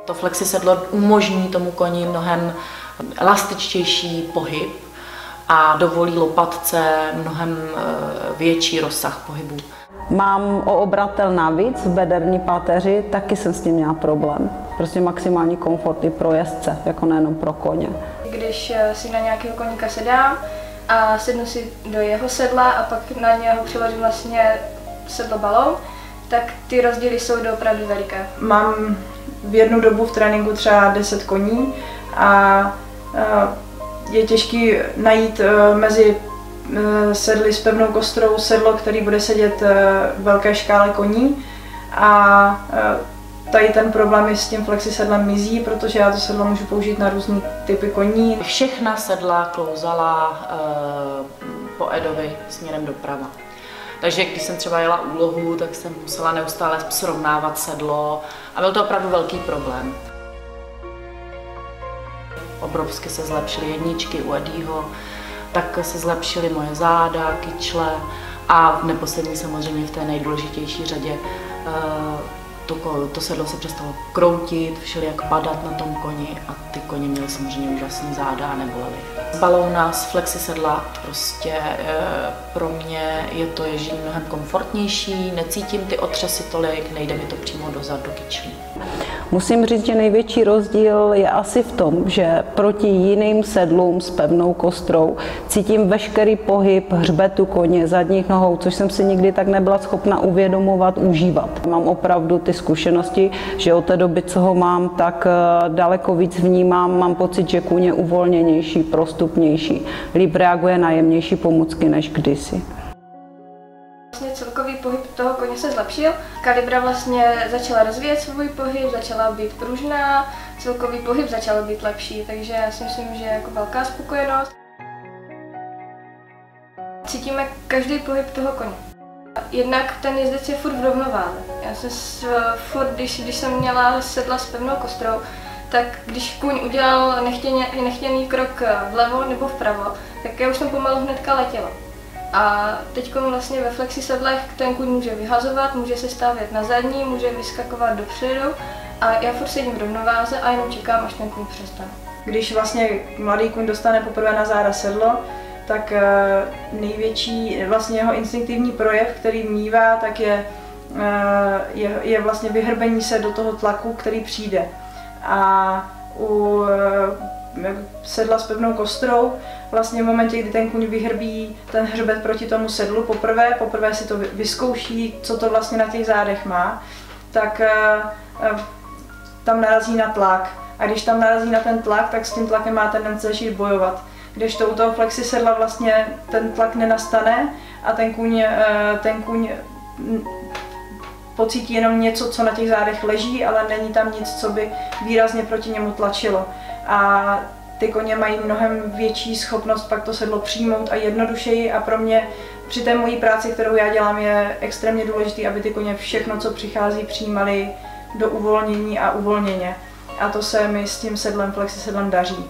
To flexisedlo umožní tomu koni mnohem elastičtější pohyb a dovolí lopatce mnohem větší rozsah pohybu. Mám o obratel navíc v bederní páteři, taky jsem s tím měla problém. Prostě maximální komfort i pro jezdce, jako nejenom pro koně. Když si na nějakého koníka sedám a sednu si do jeho sedla a pak na něho přiložím vlastně sedlo balón, tak ty rozdíly jsou opravdu veliké. Mám v jednu dobu v tréninku třeba 10 koní a je těžké najít mezi sedly s pevnou kostrou sedlo, který bude sedět v velké škále koní, a tady ten problém s tím flexisedlem mizí, protože já to sedlo můžu použít na různé typy koní. Všechna sedla klouzala po Edovi směrem doprava. Takže když jsem třeba jela úlohu, tak jsem musela neustále srovnávat sedlo a byl to opravdu velký problém. Obrovsky se zlepšily jedničky u Eddieho, tak se zlepšily moje záda, kyčle a v neposlední samozřejmě v té nejdůležitější řadě to sedlo se přestalo kroutit, všelijak padat na tom koni a ty koně měly samozřejmě úžasný záda a nebolely. Z balóna, z flexisedla prostě pro mě je to ježdění mnohem komfortnější, necítím ty otřesy tolik, nejde mi to přímo dozadu do kyčlí. Musím říct, že největší rozdíl je asi v tom, že proti jiným sedlům s pevnou kostrou cítím veškerý pohyb hřbetu koně, zadních nohou, což jsem si nikdy tak nebyla schopna uvědomovat, užívat. Mám opravdu ty zkušenosti, že od té doby, co ho mám, tak daleko víc vnímám, mám pocit, že kůň je uvolněnější, prostupnější, líp reaguje na jemnější pomůcky než kdysi. Celkový pohyb toho koně se zlepšil. Kalibra vlastně začala rozvíjet svůj pohyb, začala být pružná, celkový pohyb začal být lepší, takže já si myslím, že je jako velká spokojenost. Cítíme každý pohyb toho koně. Jednak ten jezdec je furt v rovnováze. Já jsem furt, když jsem měla sedla s pevnou kostrou, tak když kůň udělal nechtěný krok vlevo nebo vpravo, tak já už jsem pomalu hnedka letěla. A teď vlastně ve flexisedlech ten kůň může vyhazovat, může se stavět na zadní, může vyskakovat dopředu a já furt sedím v rovnováze a jenom čekám, až ten kůň přestane. Když vlastně mladý kůň dostane poprvé na záda sedlo, tak největší vlastně jeho instinktivní projev, který mívá, tak je vlastně vyhrbení se do toho tlaku, který přijde. A u sedla s pevnou kostrou, vlastně v momentě, kdy ten kůň vyhrbí ten hřbet proti tomu sedlu poprvé si to vyzkouší, co to vlastně na těch zádech má, tak tam narazí na tlak. A když tam narazí na ten tlak, tak s tím tlakem má tendence začít bojovat. Kdežto u toho flexisedla vlastně ten tlak nenastane a ten kůň pocítí jenom něco, co na těch zádech leží, ale není tam nic, co by výrazně proti němu tlačilo. A ty koně mají mnohem větší schopnost pak to sedlo přijmout a jednodušeji, a pro mě při té mojí práci, kterou já dělám, je extrémně důležité, aby ty koně všechno, co přichází, přijímali do uvolnění a uvolněně. A to se mi s tím sedlem, flexisedlem daří.